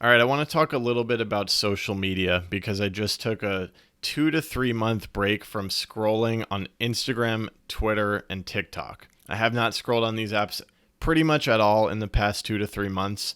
All right, I want to talk a little bit about social media because I just took a 2 to 3 month break from scrolling on Instagram, Twitter, and TikTok. I have not scrolled on these apps pretty much at all in the past 2 to 3 months.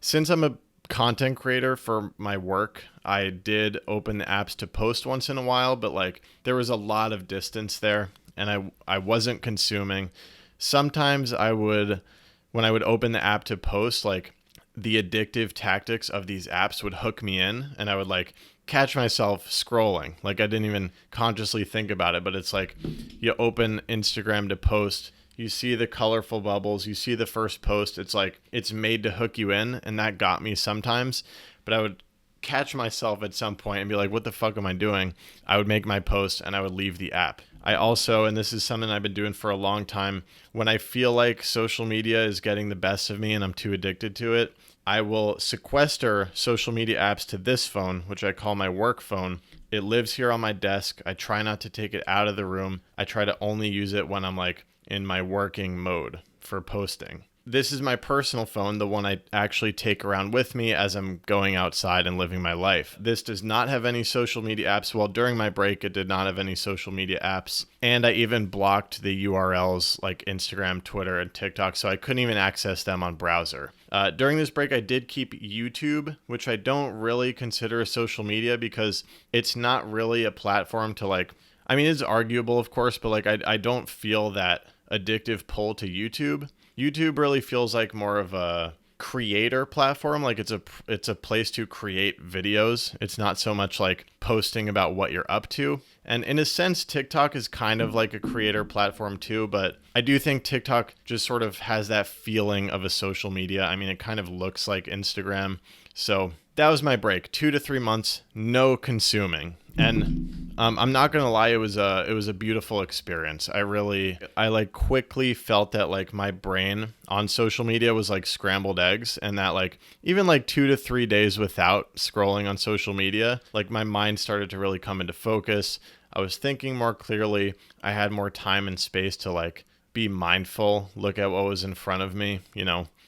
Since I'm a content creator for my work, I did open the apps to post once in a while, but like there was a lot of distance there and I wasn't consuming. Sometimes when I would open the app to post, like the addictive tactics of these apps would hook me in and I would like catch myself scrolling. Like I didn't even consciously think about it, but it's like you open Instagram to post, you see the colorful bubbles, you see the first post. It's like it's made to hook you in, and that got me sometimes. But I would catch myself at some point and be like, what the fuck am I doing? I would make my post and I would leave the app. I also, and this is something I've been doing for a long time, when I feel like social media is getting the best of me and I'm too addicted to it, I will sequester social media apps to this phone, which I call my work phone. It lives here on my desk. I try not to take it out of the room. I try to only use it when I'm like in my working mode for posting. This is my personal phone, the one I actually take around with me as I'm going outside and living my life. This does not have any social media apps. Well, during my break, it did not have any social media apps. And I even blocked the URLs like Instagram, Twitter, and TikTok, so I couldn't even access them on browser. During this break, I did keep YouTube, which I don't really consider a social media because it's not really a platform to like, I mean, it's arguable, of course, but like I don't feel that addictive pull to YouTube. YouTube really feels like more of a creator platform. Like it's a place to create videos. It's not so much like posting about what you're up to. And in a sense, TikTok is kind of like a creator platform too, but I do think TikTok just sort of has that feeling of a social media. I mean, it kind of looks like Instagram. So that was my break. 2 to 3 months, no consuming. And I'm not gonna lie, it was a beautiful experience. I like quickly felt that like my brain on social media was like scrambled eggs, and that like even like 2 to 3 days without scrolling on social media, like my mind started to really come into focus. I was thinking more clearly. I had more time and space to like be mindful, look at what was in front of me,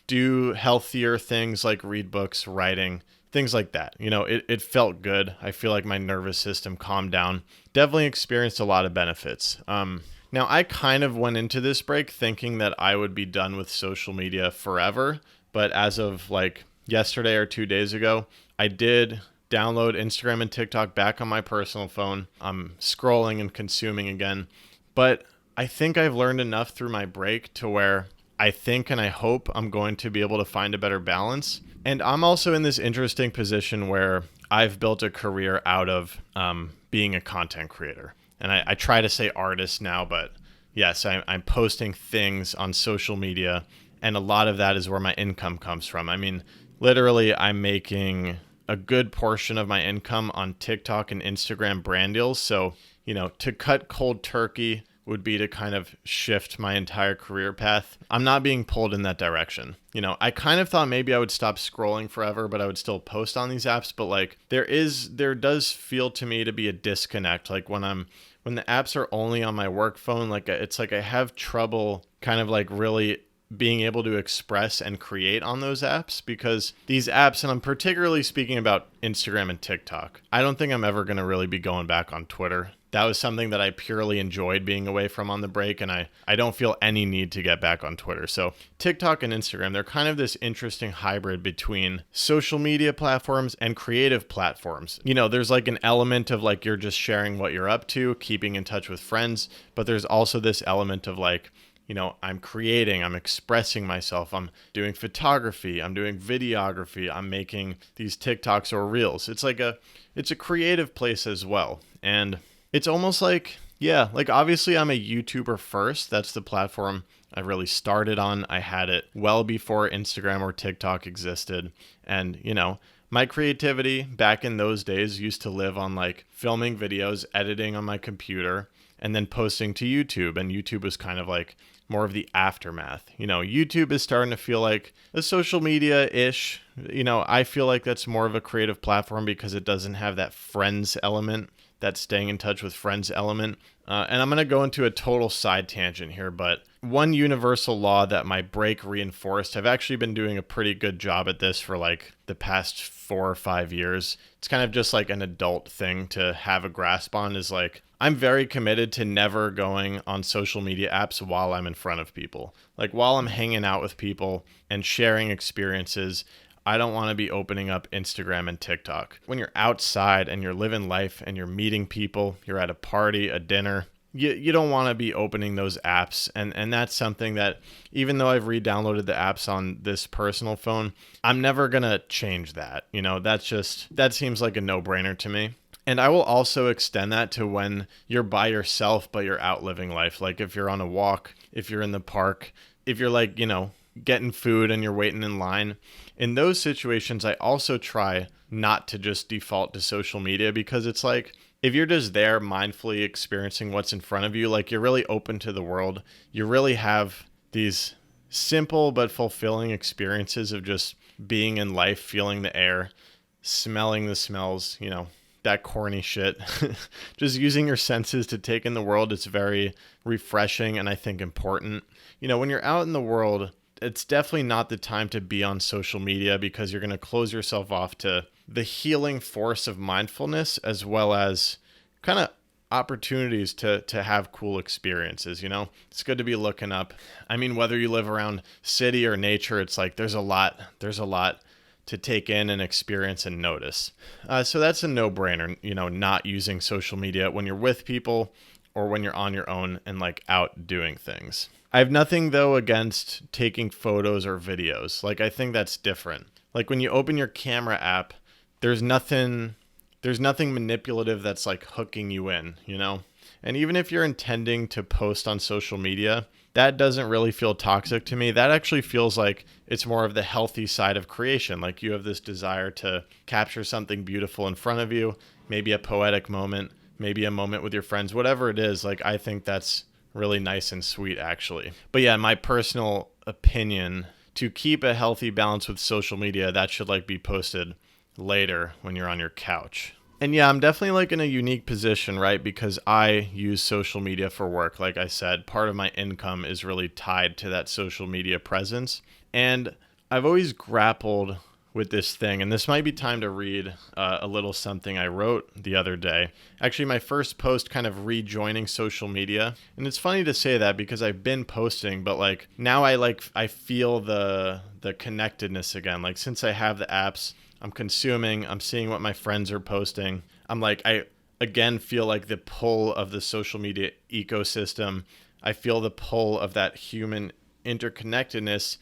do healthier things like read books, writing, things like that. It felt good. I feel like my nervous system calmed down. Definitely experienced a lot of benefits. Now, I kind of went into this break thinking that I would be done with social media forever. But as of like yesterday or 2 days ago, I did download Instagram and TikTok back on my personal phone. I'm scrolling and consuming again. But I think I've learned enough through my break to where I think and I hope I'm going to be able to find a better balance. And I'm also in this interesting position where I've built a career out of being a content creator. And I try to say artist now, but yes, I'm posting things on social media. And a lot of that is where my income comes from. I mean, literally, I'm making a good portion of my income on TikTok and Instagram brand deals. So, to cut cold turkey would be to kind of shift my entire career path. I'm not being pulled in that direction. I kind of thought maybe I would stop scrolling forever, but I would still post on these apps. But like there does feel to me to be a disconnect. Like when the apps are only on my work phone, like it's like I have trouble kind of like really being able to express and create on those apps, because these apps, and I'm particularly speaking about Instagram and TikTok, I don't think I'm ever going to really be going back on Twitter. That was something that I purely enjoyed being away from on the break, and I don't feel any need to get back on Twitter. So TikTok and Instagram, they're kind of this interesting hybrid between social media platforms and creative platforms. There's like an element of like you're just sharing what you're up to, keeping in touch with friends, but there's also this element of like, I'm creating, I'm expressing myself, I'm doing photography, I'm doing videography, I'm making these TikToks or reels. It's a creative place as well. And it's almost like, yeah, like obviously I'm a YouTuber first. That's the platform I really started on. I had it well before Instagram or TikTok existed. And, my creativity back in those days used to live on like filming videos, editing on my computer, and then posting to YouTube. And YouTube was kind of like more of the aftermath. YouTube is starting to feel like a social media-ish. I feel like that's more of a creative platform because it doesn't have that friends element that staying in touch with friends element. And I'm going to go into a total side tangent here, but one universal law that my break reinforced, I've actually been doing a pretty good job at this for like the past 4 or 5 years. It's kind of just like an adult thing to have a grasp on, is like, I'm very committed to never going on social media apps while I'm in front of people. Like while I'm hanging out with people and sharing experiences, I don't want to be opening up Instagram and TikTok. When you're outside and you're living life and you're meeting people, you're at a party, a dinner, you don't want to be opening those apps. And that's something that, even though I've re-downloaded the apps on this personal phone, I'm never going to change that. You know, that seems like a no-brainer to me. And I will also extend that to when you're by yourself, but you're out living life. Like if you're on a walk, if you're in the park, if you're like, getting food and you're waiting in line. In those situations, I also try not to just default to social media, because it's like, if you're just there mindfully experiencing what's in front of you, like you're really open to the world, you really have these simple but fulfilling experiences of just being in life, feeling the air, smelling the smells, that corny shit. Just using your senses to take in the world, it's very refreshing and I think important. When you're out in the world, it's definitely not the time to be on social media, because you're going to close yourself off to the healing force of mindfulness, as well as kind of opportunities to have cool experiences. It's good to be looking up. I mean, whether you live around city or nature, it's like there's a lot to take in and experience and notice. So that's a no-brainer, not using social media when you're with people or when you're on your own and like out doing things. I have nothing though against taking photos or videos. Like I think that's different. Like when you open your camera app, there's nothing manipulative that's like hooking you in, And even if you're intending to post on social media, that doesn't really feel toxic to me. That actually feels like it's more of the healthy side of creation. Like you have this desire to capture something beautiful in front of you, maybe a poetic moment, maybe a moment with your friends, whatever it is. Like I think that's really nice and sweet, actually. But yeah, my personal opinion, to keep a healthy balance with social media, that should like be posted later when you're on your couch. And yeah, I'm definitely like in a unique position, right? Because I use social media for work. Like I said, part of my income is really tied to that social media presence. And I've always grappled with this thing, and this might be time to read a little something I wrote the other day. Actually, my first post kind of rejoining social media. And it's funny to say that because I've been posting, but like now I feel the connectedness again. Like since I have the apps, I'm consuming, I'm seeing what my friends are posting. I'm like, I again feel like the pull of the social media ecosystem. I feel the pull of that human interconnectedness,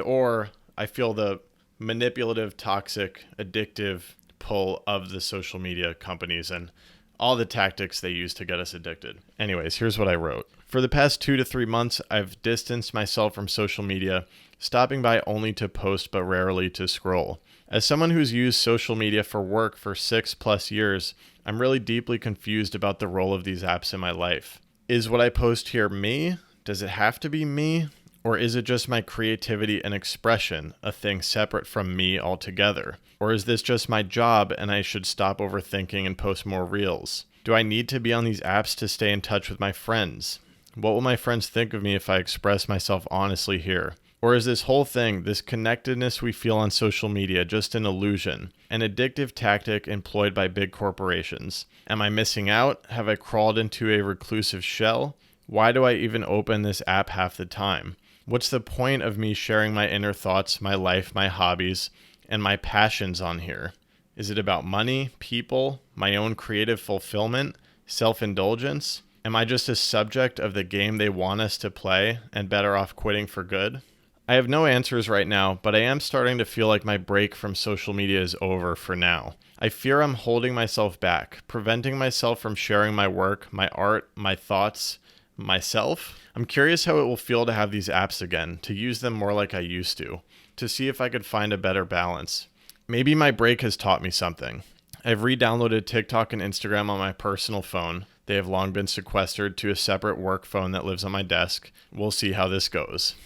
or I feel the manipulative, toxic, addictive pull of the social media companies and all the tactics they use to get us addicted. Anyways, here's what I wrote. For the past 2 to 3 months, I've distanced myself from social media, stopping by only to post but rarely to scroll. As someone who's used social media for work for 6+ years, I'm really deeply confused about the role of these apps in my life. Is what I post here me? Does it have to be me? Or is it just my creativity and expression, a thing separate from me altogether? Or is this just my job and I should stop overthinking and post more reels? Do I need to be on these apps to stay in touch with my friends? What will my friends think of me if I express myself honestly here? Or is this whole thing, this connectedness we feel on social media, just an illusion, an addictive tactic employed by big corporations? Am I missing out? Have I crawled into a reclusive shell? Why do I even open this app half the time? What's the point of me sharing my inner thoughts, my life, my hobbies, and my passions on here? Is it about money, people, my own creative fulfillment, self-indulgence? Am I just a subject of the game they want us to play and better off quitting for good? I have no answers right now, but I am starting to feel like my break from social media is over for now. I fear I'm holding myself back, preventing myself from sharing my work, my art, my thoughts, myself. I'm curious how it will feel to have these apps again, to use them more like I used to see if I could find a better balance. Maybe my break has taught me something. I've re-downloaded TikTok and Instagram on my personal phone. They have long been sequestered to a separate work phone that lives on my desk. We'll see how this goes.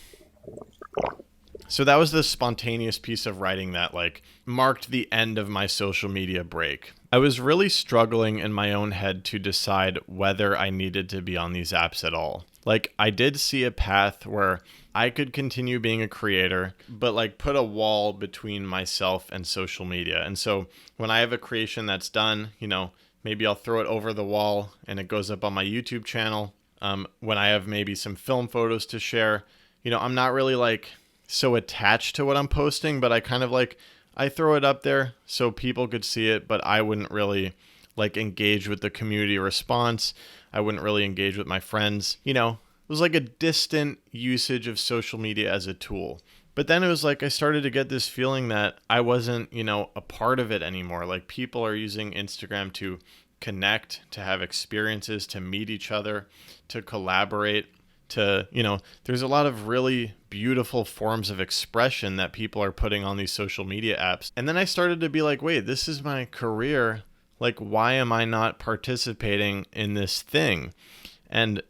So that was the spontaneous piece of writing that like marked the end of my social media break. I was really struggling in my own head to decide whether I needed to be on these apps at all. Like I did see a path where I could continue being a creator, but like put a wall between myself and social media. And so when I have a creation that's done, maybe I'll throw it over the wall and it goes up on my YouTube channel. When I have maybe some film photos to share, I'm not really like so attached to what I'm posting, but I kind of like, I throw it up there so people could see it, but I wouldn't really like engage with the community response. I wouldn't really engage with my friends. It was like a distant usage of social media as a tool. But then it was like I started to get this feeling that I wasn't, a part of it anymore. Like people are using Instagram to connect, to have experiences, to meet each other, to collaborate, to, there's a lot of really beautiful forms of expression that people are putting on these social media apps. And then I started to be like, wait, this is my career. Like, why am I not participating in this thing? And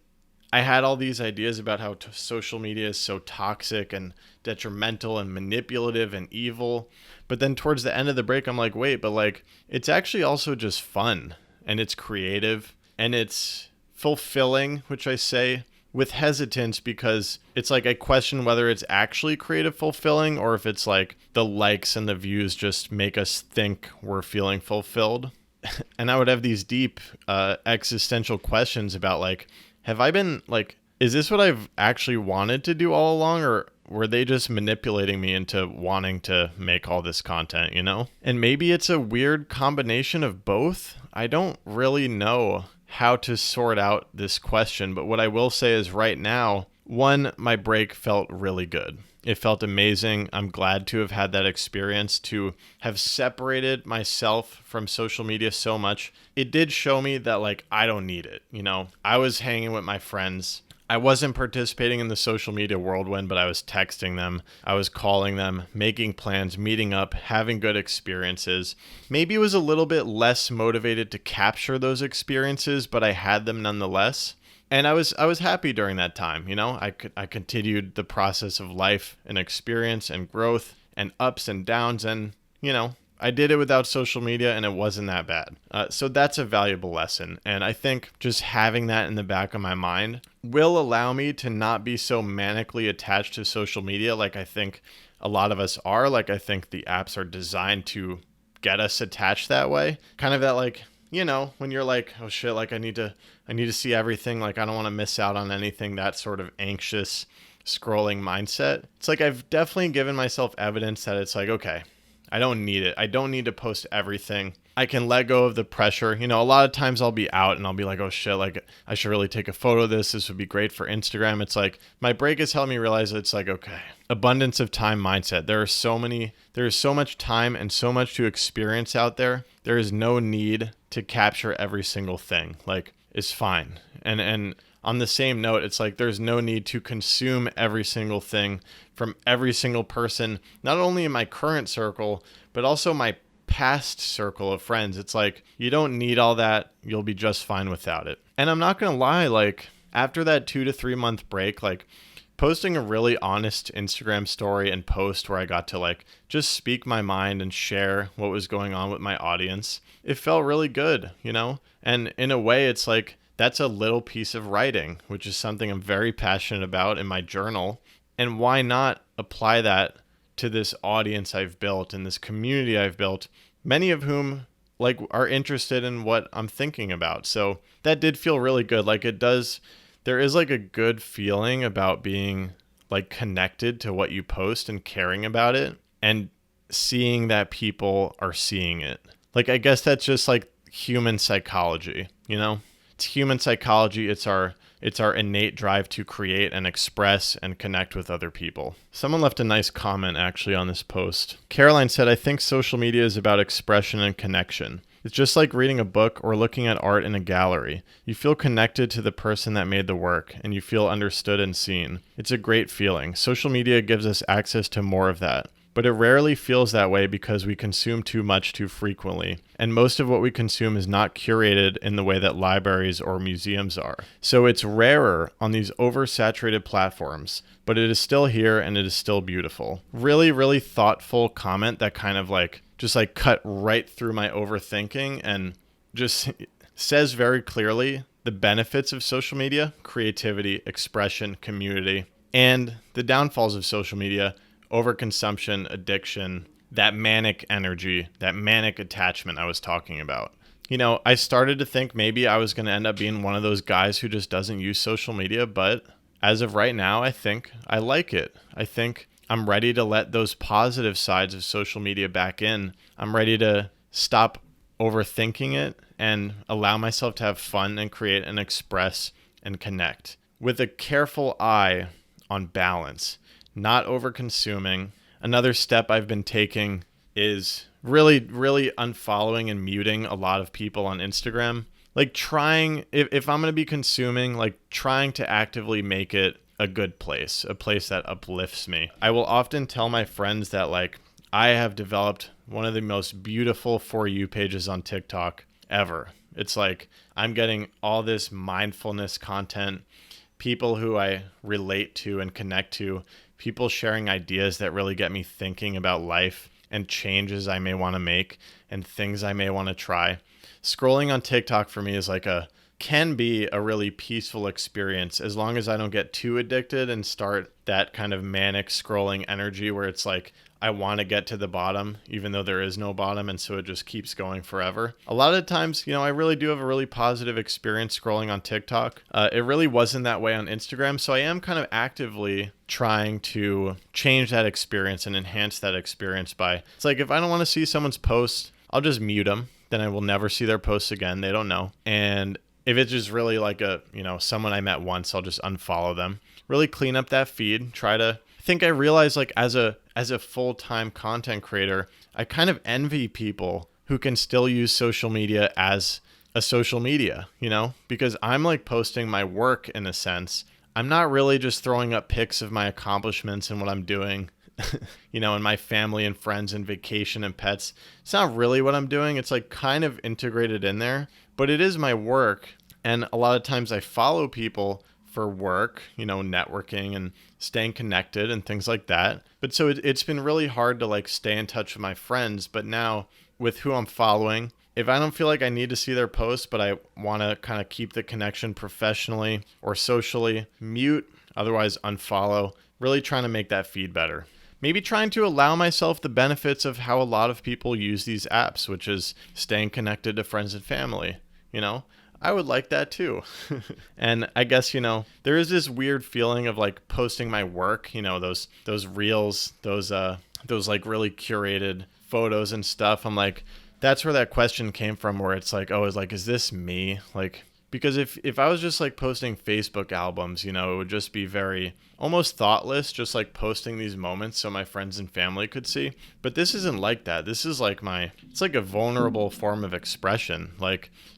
I had all these ideas about how social media is so toxic and detrimental and manipulative and evil. But then towards the end of the break, I'm like, wait, but like, it's actually also just fun and it's creative and it's fulfilling, which I say with hesitance because it's like I question whether it's actually creative fulfilling or if it's like the likes and the views just make us think we're feeling fulfilled. And I would have these deep existential questions about like, have I been like, is this what I've actually wanted to do all along, or were they just manipulating me into wanting to make all this content, And maybe it's a weird combination of both. I don't really know how to sort out this question, but what I will say is right now, one, my break felt really good. It felt amazing. I'm glad to have had that experience, to have separated myself from social media so much. It did show me that like I don't need it. I was hanging with my friends. I wasn't participating in the social media whirlwind, but I was texting them. I was calling them, making plans, meeting up, having good experiences. Maybe it was a little bit less motivated to capture those experiences, but I had them nonetheless. And I was happy during that time. I continued the process of life and experience and growth and ups and downs. And, I did it without social media and it wasn't that bad. So that's a valuable lesson. And I think just having that in the back of my mind will allow me to not be so manically attached to social media like I think a lot of us are. Like I think the apps are designed to get us attached that way. Kind of that like, when you're like, oh shit, like I need to see everything. Like I don't want to miss out on anything. That sort of anxious scrolling mindset. It's like I've definitely given myself evidence that it's like, okay, I don't need it. I don't need to post everything. I can let go of the pressure. A lot of times I'll be out and I'll be like, oh shit, like I should really take a photo of this. This would be great for Instagram. It's like my break has helped me realize it's like, okay, abundance of time mindset. There is so much time and so much to experience out there. There is no need to capture every single thing. Like it's fine. And on the same note, it's like there's no need to consume every single thing from every single person, not only in my current circle, but also my past circle of friends. It's like you don't need all that. You'll be just fine without it. And I'm not going to lie, like after that 2 to 3 month break, like posting a really honest Instagram story and post where I got to like just speak my mind and share what was going on with my audience, it felt really good, And in a way, it's like that's a little piece of writing, which is something I'm very passionate about in my journal. And why not apply that to this audience I've built and this community I've built, many of whom like are interested in what I'm thinking about. So that did feel really good. Like there is like a good feeling about being like connected to what you post and caring about it and seeing that people are seeing it. Like, I guess that's just like human psychology, It's human psychology. It's our innate drive to create and express and connect with other people. Someone left a nice comment actually on this post. Caroline said, I think social media is about expression and connection. It's just like reading a book or looking at art in a gallery. You feel connected to the person that made the work and you feel understood and seen. It's a great feeling. Social media gives us access to more of that. but it rarely feels that way because we consume too much too frequently. And most of what we consume is not curated in the way that libraries or museums are. So it's rarer on these oversaturated platforms, but it is still here and it is still beautiful. Really, really thoughtful comment that kind of just cut right through my overthinking and just says very clearly the benefits of social media: creativity, expression, community, and the downfalls of social media: overconsumption, addiction, that manic energy, that manic attachment I was talking about. I started to think maybe I was going to end up being one of those guys who just doesn't use social media, but as of right now, I think I like it. I think I'm ready to let those positive sides of social media back in. I'm ready to stop overthinking it and allow myself to have fun and create and express and connect with a careful eye on balance, not over consuming. Another step I've been taking is really, really unfollowing and muting a lot of people on Instagram. Trying, if I'm going to be consuming, trying to actively make it a good place, a place that uplifts me. I will often tell my friends that I have developed one of the most beautiful For You pages on TikTok ever. It's I'm getting all this mindfulness content, people who I relate to and connect to, people sharing ideas that really get me thinking about life and changes I may want to make and things I may want to try. Scrolling on TikTok for me is can be a really peaceful experience as long as I don't get too addicted and start that kind of manic scrolling energy where it's I want to get to the bottom even though there is no bottom, and so it just keeps going forever. A lot of times, I really do have a really positive experience scrolling on TikTok. It really wasn't that way on Instagram, so I am kind of actively trying to change that experience and enhance that experience by, it's if I don't want to see someone's post, I'll just mute them. Then I will never see their posts again. They don't know. And if it's just really someone I met once, I'll just unfollow them. Really clean up that feed. I think I realized as a full-time content creator, I kind of envy people who can still use social media as a social media, because I'm posting my work in a sense. I'm not really just throwing up pics of my accomplishments and what I'm doing, and my family and friends and vacation and pets. It's not really what I'm doing. It's kind of integrated in there, but it is my work. And a lot of times I follow people for work, networking and staying connected and things like that. But so it's been really hard to stay in touch with my friends. But now with who I'm following, if I don't feel like I need to see their posts, but I want to kind of keep the connection professionally or socially, mute, otherwise unfollow, really trying to make that feed better. Maybe trying to allow myself the benefits of how a lot of people use these apps, which is staying connected to friends and family, I would like that too. And I guess, there is this weird feeling of posting my work, those reels, those really curated photos and stuff. I'm that's where that question came from, where it's is this me? Because if I was just posting Facebook albums, it would just be very almost thoughtless, just posting these moments so my friends and family could see. But this isn't like that. This is it's a vulnerable form of expression.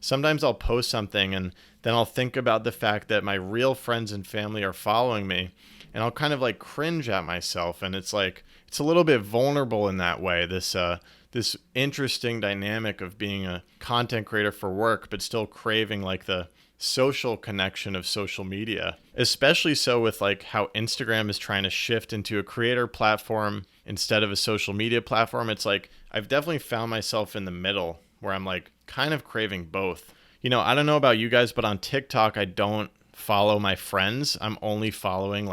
Sometimes I'll post something and then I'll think about the fact that my real friends and family are following me, and I'll kind of cringe at myself. And it's it's a little bit vulnerable in that way. This interesting dynamic of being a content creator for work, but still craving the social connection of social media, especially so with how Instagram is trying to shift into a creator platform instead of a social media platform. It's I've definitely found myself in the middle where I'm kind of craving both. I don't know about you guys, but on TikTok, I don't follow my friends. I'm only following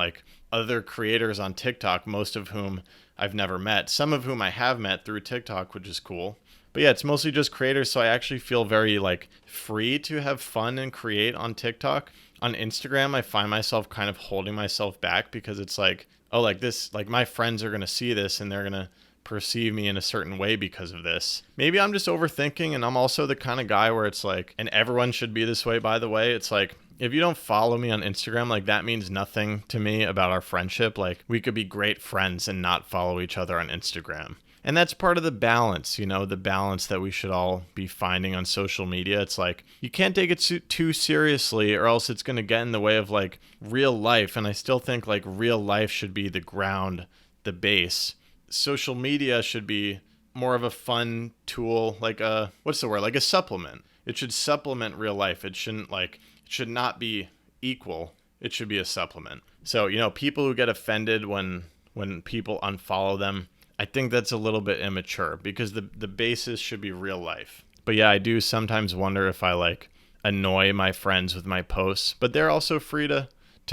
other creators on TikTok, most of whom I've never met, some of whom I have met through TikTok, which is cool. But yeah, it's mostly just creators, so I actually feel very free to have fun and create on TikTok. On Instagram, I find myself kind of holding myself back because it's this, my friends are going to see this and they're going to perceive me in a certain way because of this. Maybe I'm just overthinking, and I'm also the kind of guy where it's and everyone should be this way, by the way. It's if you don't follow me on Instagram, that means nothing to me about our friendship. We could be great friends and not follow each other on Instagram. And that's part of the balance, the balance that we should all be finding on social media. It's you can't take it too seriously, or else it's going to get in the way of real life. And I still think real life should be the ground, the base. social media should be more of a fun tool, like a, what's the word? Like a supplement. It should supplement real life. It should not be equal. It should be a supplement. So, people who get offended when people unfollow them, I think that's a little bit immature, because the basis should be real life. But yeah, I do sometimes wonder if I annoy my friends with my posts, but they're also free to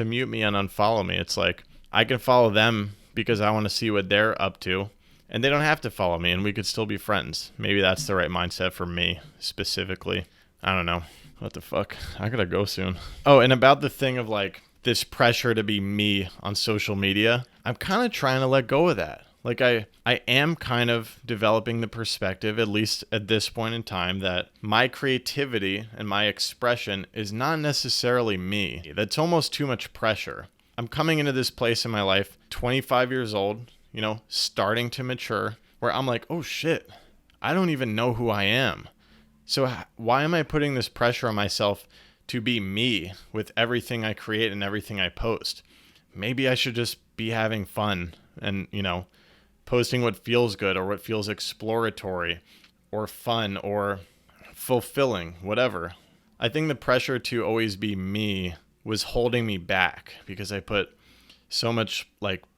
mute me and unfollow me. It's like, I can follow them because I want to see what they're up to, and they don't have to follow me, and we could still be friends. Maybe that's the right mindset for me specifically. I don't know. What the fuck? I gotta go soon. Oh, and about the thing of this pressure to be me on social media, I'm kind of trying to let go of that. I am kind of developing the perspective, at least at this point in time, that my creativity and my expression is not necessarily me. That's almost too much pressure. I'm coming into this place in my life, 25 years old, starting to mature, where I'm like, oh shit, I don't even know who I am. So why am I putting this pressure on myself to be me with everything I create and everything I post? Maybe I should just be having fun and, posting what feels good or what feels exploratory or fun or fulfilling, whatever. I think the pressure to always be me was holding me back, because I put so much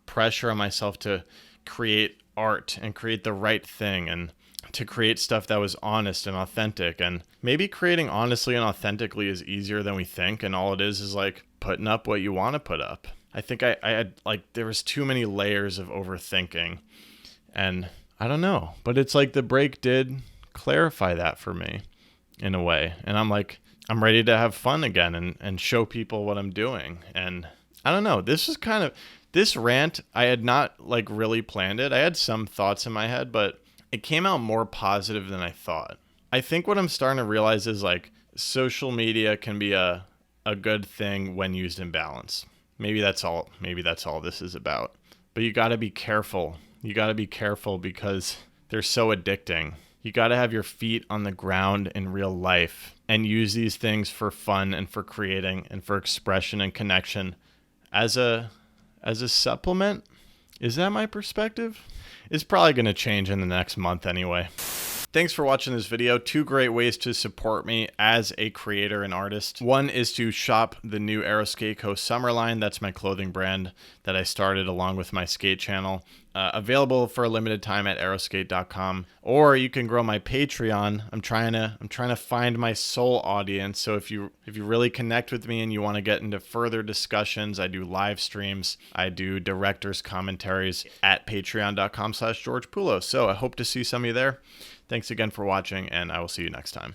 pressure on myself to create art and create the right thing and to create stuff that was honest and authentic. And maybe creating honestly and authentically is easier than we think, and all it is putting up what you want to put up. I think I had there was too many layers of overthinking, and I don't know, but it's the break did clarify that for me in a way. And I'm ready to have fun again and show people what I'm doing. And I don't know, this rant, I had not really planned it. I had some thoughts in my head, but it came out more positive than I thought. I think what I'm starting to realize is social media can be a good thing when used in balance. Maybe that's all this is about. But you got to be careful. You got to be careful because they're so addicting. You got to have your feet on the ground in real life and use these things for fun and for creating and for expression and connection as a supplement. Is that my perspective? It's probably going to change in the next month anyway. Thanks for watching this video. 2 great ways to support me as a creator and artist. One is to shop the new Aeroskate Co. Summer line. That's my clothing brand that I started along with my skate channel. Available for a limited time at aeroskate.com. Or you can grow my Patreon. I'm trying to find my soul audience. So if you really connect with me and you want to get into further discussions, I do live streams. I do director's commentaries at patreon.com/George Poulos. So I hope to see some of you there. Thanks again for watching, and I will see you next time.